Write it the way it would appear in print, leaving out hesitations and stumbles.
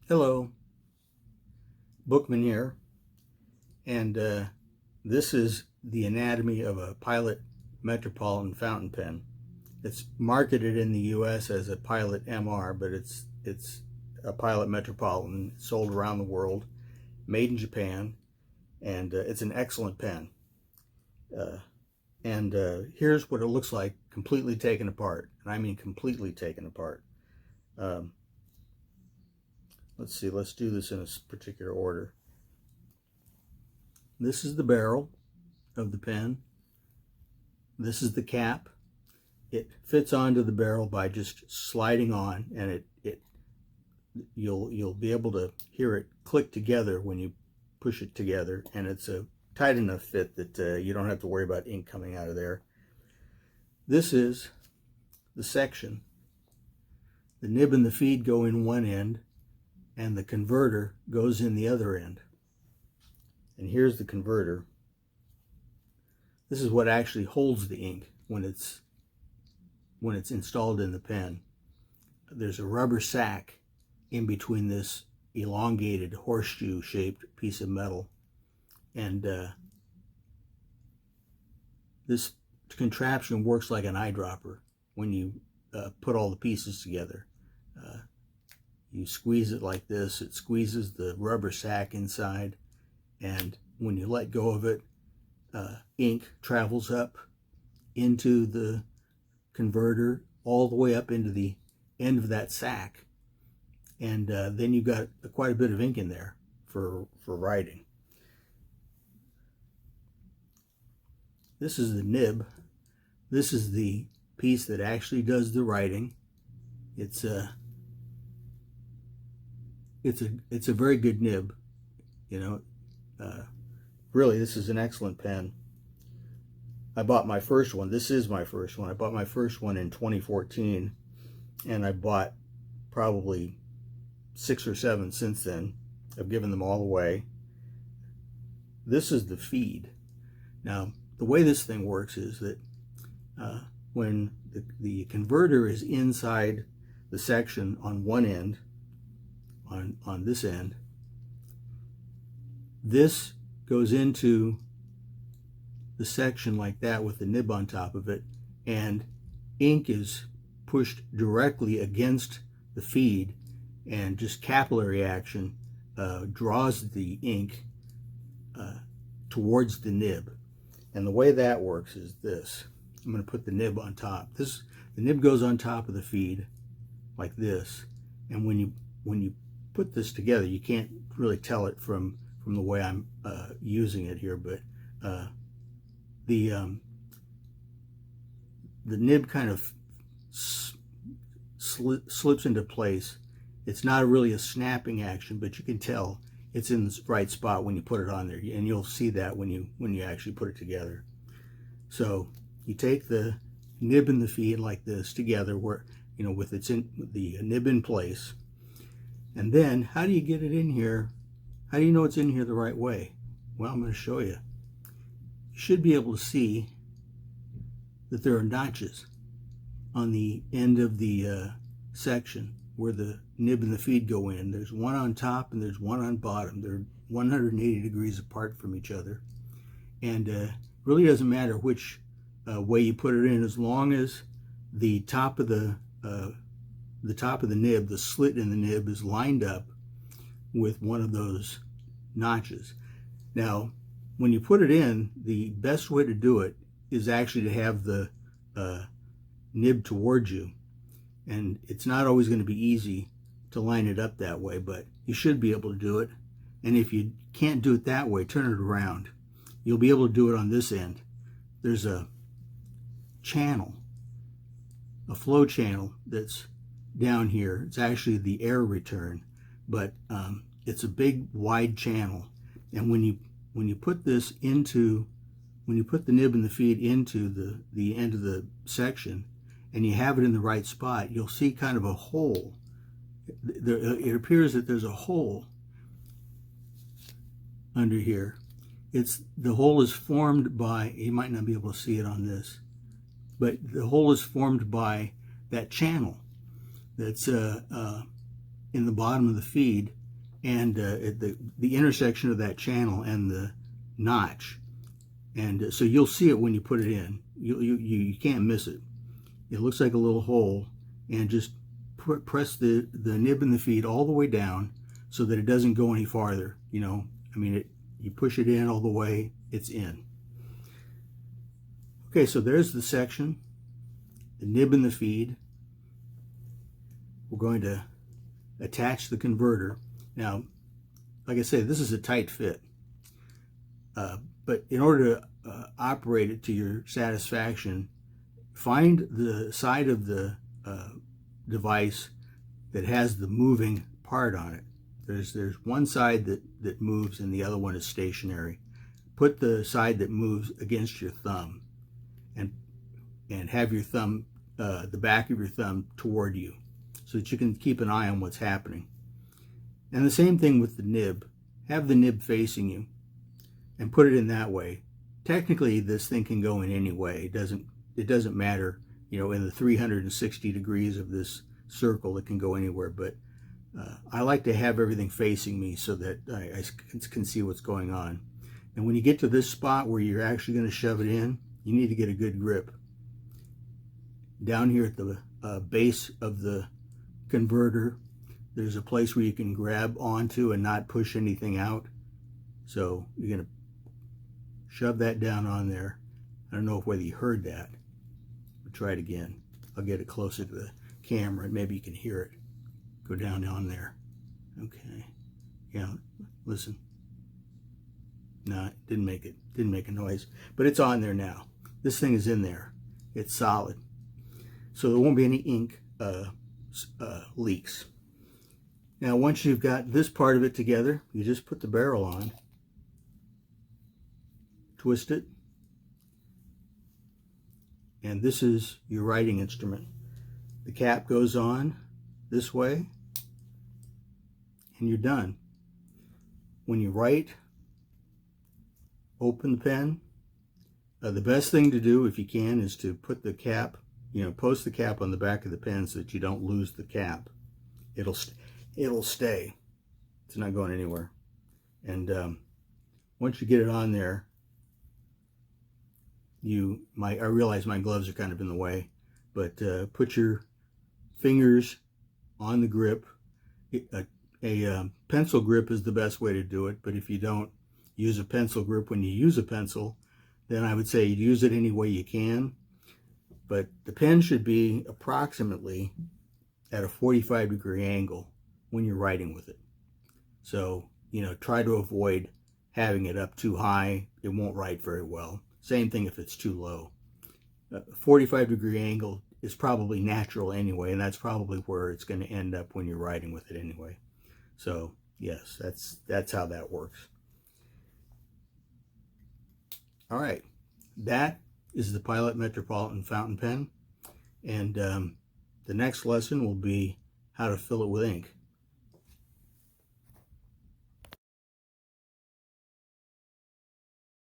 Hello, Bookman here, and this is the anatomy of a Pilot Metropolitan fountain pen. It's marketed in the U.S. as a Pilot MR, but it's a Pilot Metropolitan sold around the world, made in Japan, and it's an excellent pen. Here's what it looks like completely taken apart, and I mean completely taken apart. Um, let's see, let's do this in a particular order. This is the barrel of the pen. This is the cap. It fits onto the barrel by just sliding on, and you'll be able to hear it click together when you push it together, and it's a tight enough fit that you don't have to worry about ink coming out of there. This is the section. The nib and the feed go in one end, and the converter goes in the other end. And here's the converter. This is what actually holds the ink when it's installed in the pen. There's a rubber sac in between this elongated horseshoe-shaped piece of metal, and this contraption works like an eyedropper when you put all the pieces together. You squeeze it like this, it squeezes the rubber sac inside, and when you let go of it, ink travels up into the converter all the way up into the end of that sac, and then you've got quite a bit of ink in there for writing. This is the nib. This is the piece that actually does the writing. It's a very good nib, you know. Really, this is an excellent pen. I bought my first one. This is my first one. I bought my first one in 2014, and I bought probably 6 or 7 since then. I've given them all away. This is the feed. Now, the way this thing works is that when the converter is inside the section on one end, on this end, this goes into the section like that with the nib on top of it, and ink is pushed directly against the feed, and just capillary action draws the ink towards the nib. And the way that works is this. I'm going to put the nib on top. The nib goes on top of the feed like this, and when you put this together, you can't really tell it from the way I'm using it here, but the nib kind of slips into place. It's not really a snapping action, but you can tell it's in the right spot when you put it on there, and you'll see that when you actually put it together. So you take the nib and the feed like this together, where with the nib in place, and then how do you get it in here? How do you know it's in here the right way? Well, I'm going to show you. You should be able to see that there are notches on the end of the section where the nib and the feed go in. There's one on top and there's one on bottom. They're 180 degrees apart from each other, and really doesn't matter which way you put it in, as long as the top of the nib, the slit in the nib, is lined up with one of those notches. Now, when you put it in, the best way to do it is actually to have the nib towards you, and it's not always going to be easy to line it up that way, but you should be able to do it. And if you can't do it that way, turn it around. You'll be able to do it on this end. There's a channel, a flow channel that's down here. It's actually the air return, but it's a big wide channel, and when you put this into, when you put the nib and the feed into the end of the section, and you have it in the right spot, you'll see kind of a hole. It appears that there's a hole under here. The hole is formed by, you might not be able to see it on this, but the hole is formed by that channel that's in the bottom of the feed and at the intersection of that channel and the notch. And so you'll see it when you put it in. You can't miss it. It looks like a little hole, and just press the nib in the feed all the way down so that it doesn't go any farther. You know, I mean, you push it in all the way, it's in. Okay, so there's the section, the nib in the feed. We're going to attach the converter. Now, like I said, this is a tight fit. But in order to operate it to your satisfaction, find the side of the device that has the moving part on it. There's one side that moves and the other one is stationary. Put the side that moves against your thumb and have your thumb, the back of your thumb toward you so that you can keep an eye on what's happening. And the same thing with the nib. Have the nib facing you and put it in that way. Technically, this thing can go in any way. It doesn't matter, you know, in the 360 degrees of this circle, it can go anywhere. But I like to have everything facing me so that I can see what's going on. And when you get to this spot where you're actually going to shove it in, you need to get a good grip. Down here at the base of the converter, there's a place where you can grab onto and not push anything out. So you're going to shove that down on there. I don't know whether you heard that. I'll try it again. I'll get it closer to the camera and maybe you can hear it. Go down on there. Okay. Yeah, listen. No, it didn't make a noise. But it's on there now. This thing is in there. It's solid. So there won't be any ink leaks. Now once you've got this part of it together, you just put the barrel on. Twist it. And this is your writing instrument. The cap goes on this way and you're done. When you write, open the pen. The best thing to do, if you can, is to put the cap, post the cap on the back of the pen so that you don't lose the cap. It'll stay. It's not going anywhere. And once you get it on there, I realize my gloves are kind of in the way, but put your fingers on the grip. A pencil grip is the best way to do it, but if you don't use a pencil grip when you use a pencil, then I would say use it any way you can. But the pen should be approximately at a 45-degree angle when you're writing with it. So, try to avoid having it up too high. It won't write very well. Same thing if it's too low. A 45-degree angle is probably natural anyway, and that's probably where it's going to end up when you're writing with it anyway. So, yes, that's how that works. All right, that is the Pilot Metropolitan fountain pen, and the next lesson will be how to fill it with ink.